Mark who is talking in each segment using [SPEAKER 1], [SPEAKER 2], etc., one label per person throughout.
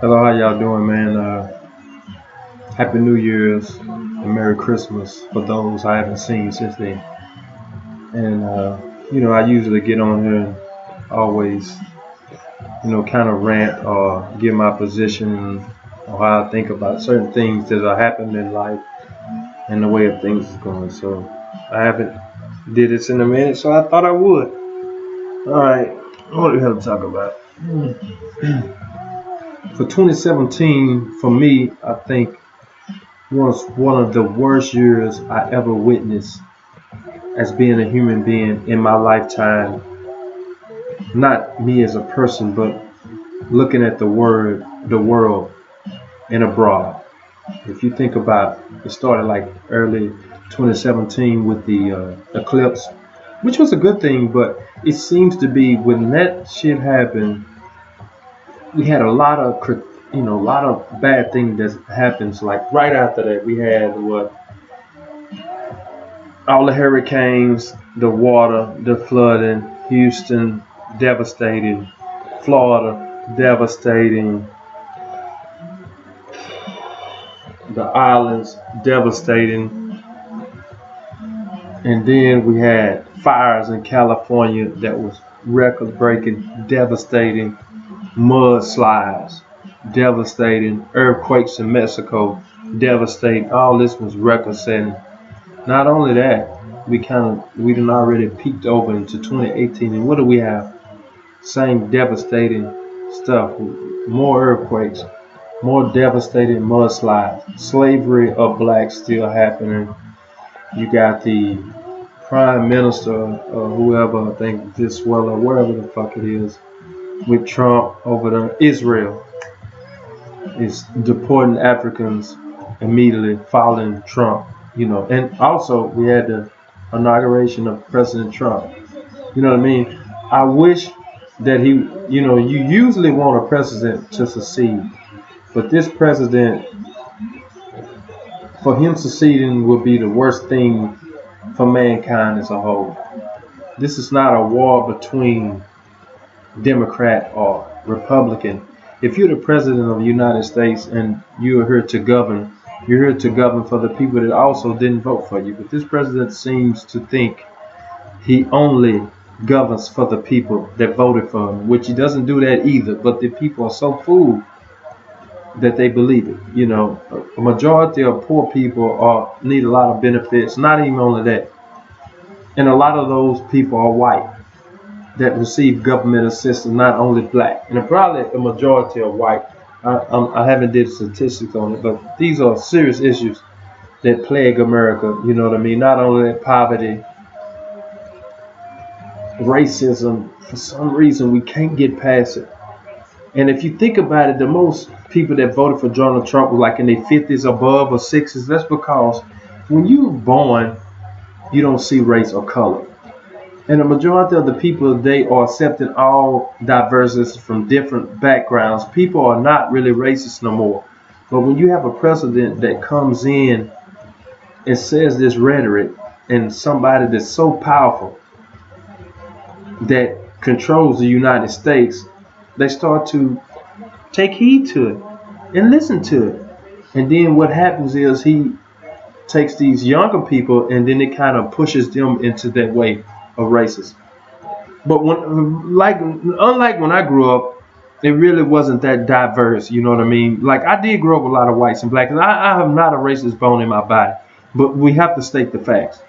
[SPEAKER 1] Hello, how y'all doing, man? Happy New Year's and Merry Christmas for those I haven't seen since then. And I usually get on here and always, kind of rant or give my position or how I think about certain things that are happening in life and the way of things is going. So I haven't did this in a minute, so I thought I would. All right, what do we have to talk about? For 2017, for me, I think was one of the worst years I ever witnessed as being a human being in my lifetime. Not me as a person, but looking at the world and abroad. If you think about it, started like early 2017 with the eclipse, which was a good thing, but it seems to be when that shit happened, we had a lot of a lot of bad things that happens. Like right after that, we had all the hurricanes, the water, the flooding, Houston devastating, Florida devastating, the islands devastating, and then we had fires in California that was record breaking, devastating, mudslides, devastating, earthquakes in Mexico, devastating. All this was record setting. Not only that, we done already peaked over into 2018, and what do we have? Same devastating stuff. More earthquakes, more devastating mudslides. Slavery of blacks still happening. You got the prime minister or whoever, I think this well or wherever the fuck it is, with Trump over there. Israel is deporting Africans immediately following Trump. And also we had the inauguration of President Trump. You know what I mean? I wish that you usually want a president to succeed, but this president, for him succeeding, would be the worst thing for mankind as a whole. This is not a war between Democrat or Republican. If you're the president of the United States and you're here to govern, you're here to govern for the people that also didn't vote for you. But this president seems to think he only governs for the people that voted for him, which he doesn't do that either. But the people are so fooled that they believe it. A majority of poor people need a lot of benefits. Not even only that, and a lot of those people are white that receive government assistance. Not only black, and probably a majority are white. I haven't did statistics on it, but these are serious issues that plague America. You know what I mean? Not only that, poverty, racism. For some reason, we can't get past it. And if you think about it, the most people that voted for Donald Trump were like in their 50s above or 60s. That's because when you're born, you don't see race or color. And the majority of the people, they are accepting all diversities from different backgrounds. People are not really racist no more. But when you have a president that comes in and says this rhetoric, and somebody that's so powerful that controls the United States, they start to take heed to it and listen to it. And then what happens is he takes these younger people and then it kind of pushes them into that way of racist. But unlike when I grew up, it really wasn't that diverse. You know what I mean? Like, I did grow up with a lot of whites and blacks, and I have not a racist bone in my body. But we have to state the facts.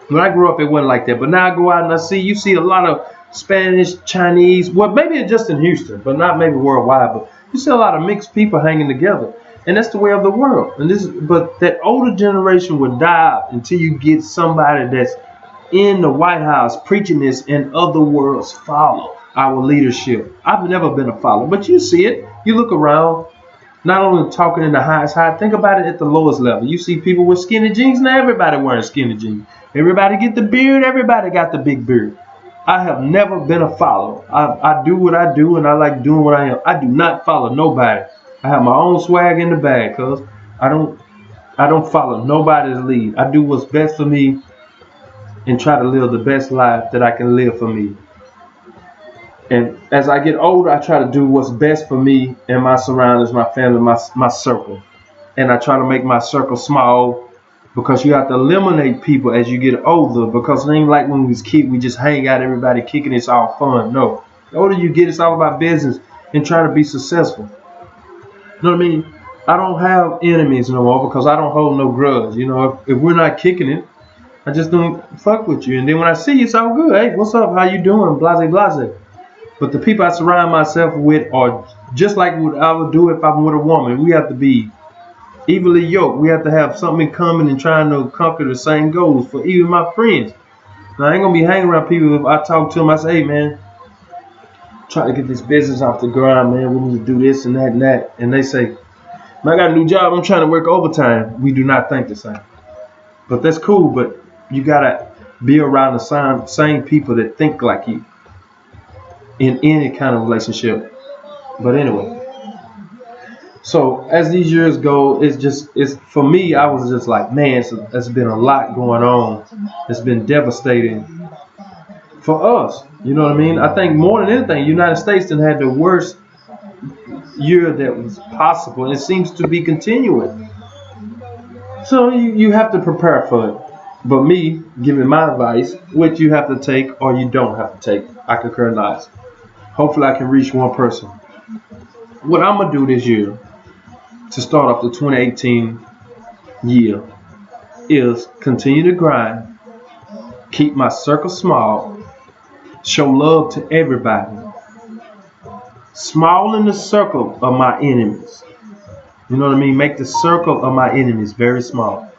[SPEAKER 1] When I grew up, it wasn't like that. But now I go out and you see a lot of Spanish, Chinese. Well, maybe it's just in Houston, but not maybe worldwide. But you see a lot of mixed people hanging together, and that's the way of the world. But that older generation would die until you get somebody that's in the White House preaching this, and other worlds follow our leadership. I've never been a follower, but you see it. You look around, not only talking in the highest high, think about it at the lowest level. You see people with skinny jeans. Now everybody wearing skinny jeans. Everybody get the beard. Everybody got the big beard. I have never been a follower. I do what I do, and I like doing what I am. I do not follow nobody. I have my own swag in the bag, cuz I don't follow nobody's lead. I do what's best for me and try to live the best life that I can live for me. And as I get older, I try to do what's best for me and my surroundings, my family, my circle. And I try to make my circle small because you have to eliminate people as you get older, because it ain't like when we was kids, we just hang out, everybody kicking, it's all fun. No. The older you get, it's all about business and trying to be successful. You know what I mean? I don't have enemies no more because I don't hold no grudge. You know, if we're not kicking it, I just don't fuck with you. And then when I see you, it's all good. Hey, what's up? How you doing? Blase, blase. But the people I surround myself with are just like what I would do if I'm with a woman. We have to be evenly yoked. We have to have something in common and trying to conquer the same goals. For even my friends, now, I ain't gonna be hanging around people. If I talk to them, I say, hey man, try to get this business off the ground, man. We need to do this and that and that. And they say, man, I got a new job. I'm trying to work overtime. We do not think the same. But that's cool. But you gotta be around the same people that think like you in any kind of relationship. But anyway. So as these years go, it's for me, I was just like, man, it's been a lot going on. It's been devastating for us. You know what I mean? I think more than anything, the United States done had the worst year that was possible. And it seems to be continuing. So you have to prepare for it. But me, giving my advice, which you have to take or you don't have to take, I concur not. Hopefully I can reach one person. What I'm going to do this year to start off the 2018 year is continue to grind, keep my circle small, show love to everybody, small in the circle of my enemies. You know what I mean? Make the circle of my enemies very small.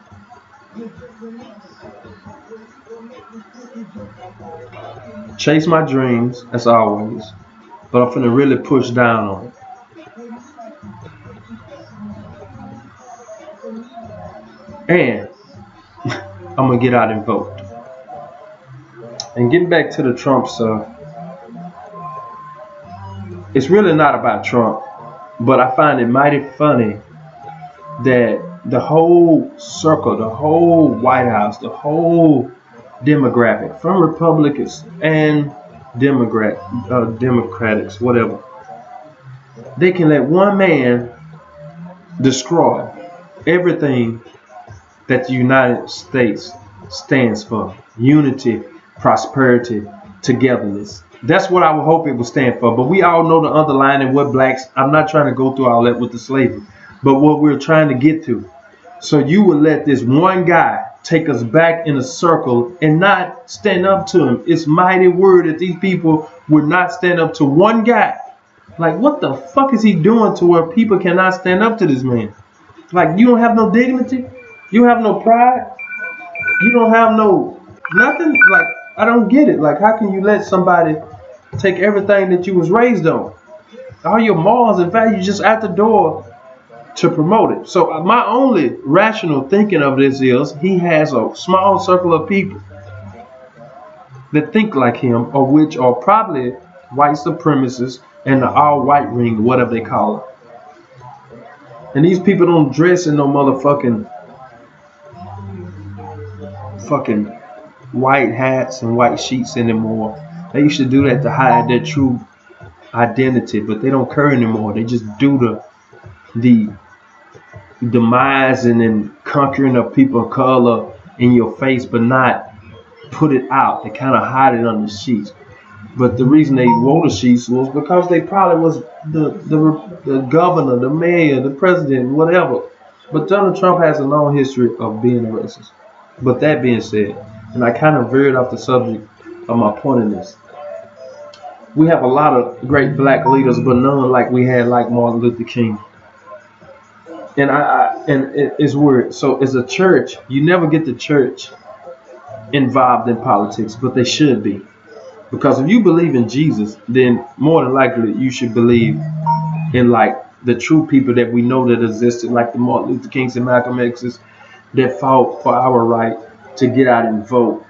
[SPEAKER 1] Chase my dreams, as always, but I'm finna really push down on it. And I'm going to get out and vote. And getting back to the Trump stuff, it's really not about Trump, but I find it mighty funny that the whole circle, the whole White House, the whole demographic, from Republicans and Democrats, whatever, they can let one man destroy everything that the United States stands for: unity, prosperity, togetherness. That's what I would hope it would stand for. But we all know the underlying what blacks, I'm not trying to go through all that with the slavery, but what we're trying to get to. So you would let this one guy take us back in a circle and not stand up to him. It's mighty word that these people would not stand up to one guy. Like, what the fuck is he doing to where people cannot stand up to this man? Like, you don't have no dignity? You have no pride? You don't have no nothing? Like, I don't get it. Like, how can you let somebody take everything that you was raised on? All your morals and values just out the door to promote it. So my only rational thinking of this is he has a small circle of people that think like him, or which are probably white supremacists and the all-white ring, whatever they call it. And these people don't dress in no motherfucking white hats and white sheets anymore. They used to do that to hide their true identity, but they don't care anymore. They just do the demising and conquering of people of color in your face, but not put it out. They kind of hide it under sheets. But the reason they wore the sheets was because they probably was the governor, the mayor, the president, whatever. But Donald Trump has a long history of being a racist. But that being said, and I kind of veered off the subject of my point in this, we have a lot of great black leaders, but none like we had like Martin Luther King. And it's weird. So as a church, you never get the church involved in politics, but they should be. Because if you believe in Jesus, then more than likely you should believe in like the true people that we know that existed, like the Martin Luther Kings and Malcolm X's that fought for our right to get out and vote.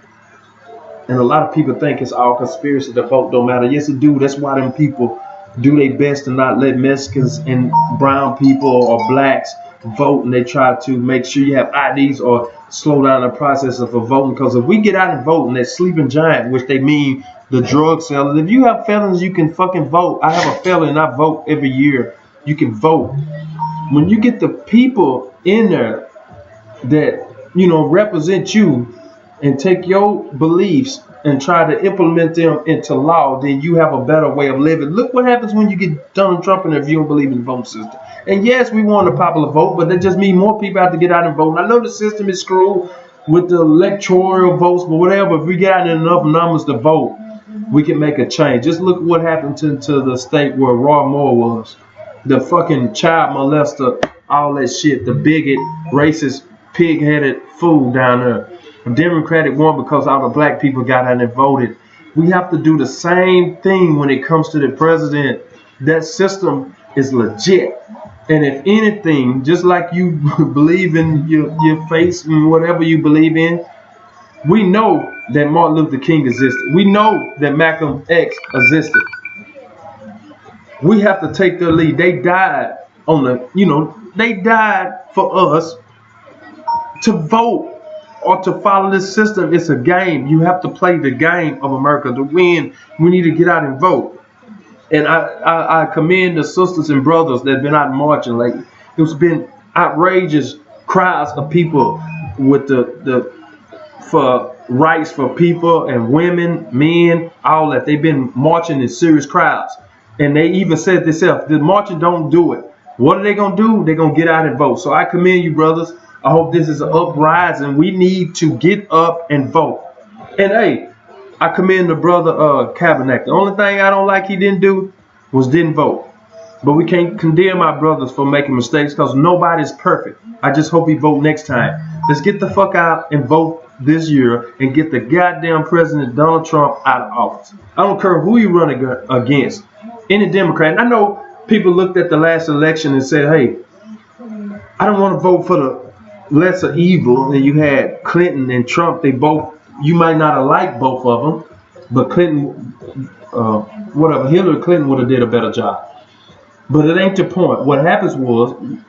[SPEAKER 1] And a lot of people think it's all conspiracy, the vote don't matter. Yes, it do. That's why them people do their best to not let Mexicans and brown people or blacks vote, and they try to make sure you have IDs or slow down the process of voting. Because if we get out and vote and that sleeping giant, which they mean the drug sellers. If you have felons, you can fucking vote. I have a felon, I vote every year. You can vote. When you get the people in there that, you know, represent you and take your beliefs and try to implement them into law, then you have a better way of living. Look what happens when you get Donald Trump in there if you don't believe in the voting system. And yes, we want a popular vote, but that just means more people have to get out and vote. And I know the system is screwed with the electoral votes, but whatever, if we get out enough numbers to vote, we can make a change. Just look what happened to the state where Roy Moore was. The fucking child molester, all that shit, the bigot, racist, pig-headed fool down there. The Democratic won because all the black people got out and voted. We have to do the same thing when it comes to the president. That system is legit. And if anything, just like you believe in your face and whatever you believe in, we know that Martin Luther King existed. We know that Malcolm X existed. We have to take their lead. They died on the, you know, they died for us to vote or to follow this system. It's a game. You have to play the game of America. To win, we need to get out and vote. And I commend the sisters and brothers that have been out marching lately. It's been outrageous crowds of people with the for rights for people and women, men, all that. They've been marching in serious crowds. And they even said themselves, the marching don't do it. What are they going to do? They're going to get out and vote. So I commend you, brothers. I hope this is an uprising. We need to get up and vote. And hey, I commend the brother Kaepernick. The only thing I don't like he didn't do was didn't vote. But we can't condemn our brothers for making mistakes because nobody's perfect. I just hope he vote next time. Let's get the fuck out and vote this year and get the goddamn President Donald Trump out of office. I don't care who you run against. Any Democrat. And I know people looked at the last election and said, hey, I don't want to vote for the lesser evil. And you had Clinton and Trump. They both, you might not have liked both of them, but Clinton, Hillary Clinton would have did a better job. But it ain't the point. What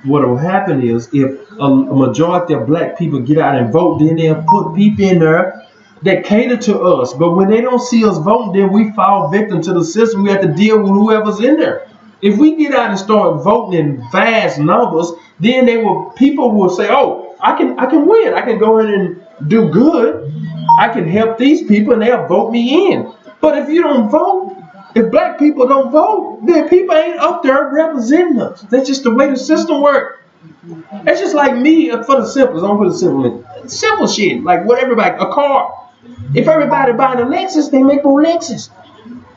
[SPEAKER 1] will happen is if a majority of black people get out and vote, then they'll put people in there that cater to us. But when they don't see us voting, then we fall victim to the system. We have to deal with whoever's in there. If we get out and start voting in vast numbers, then people will say, oh, I can win. I can go in and do good. I can help these people and they'll vote me in. But if you don't vote, if black people don't vote, then people ain't up there representing us. That's just the way the system works. It's just like me, for the simplest. I'm going to put simple shit, like what everybody, a car. If everybody buying a Lexus, they make more Lexus.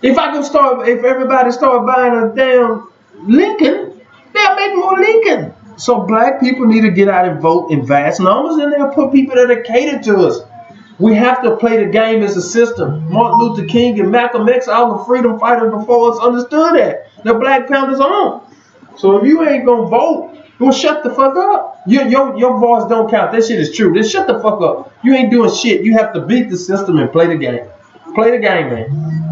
[SPEAKER 1] If everybody start buying a damn Lincoln, they'll make more Lincoln. So black people need to get out and vote in vast numbers, and they'll put people that are catered to us. We have to play the game as a system. Martin Luther King and Malcolm X, all the freedom fighters before us understood that. The Black Panthers on. So if you ain't gonna vote, well, shut the fuck up. Your voice don't count. That shit is true. Then shut the fuck up. You ain't doing shit. You have to beat the system and play the game. Play the game, man.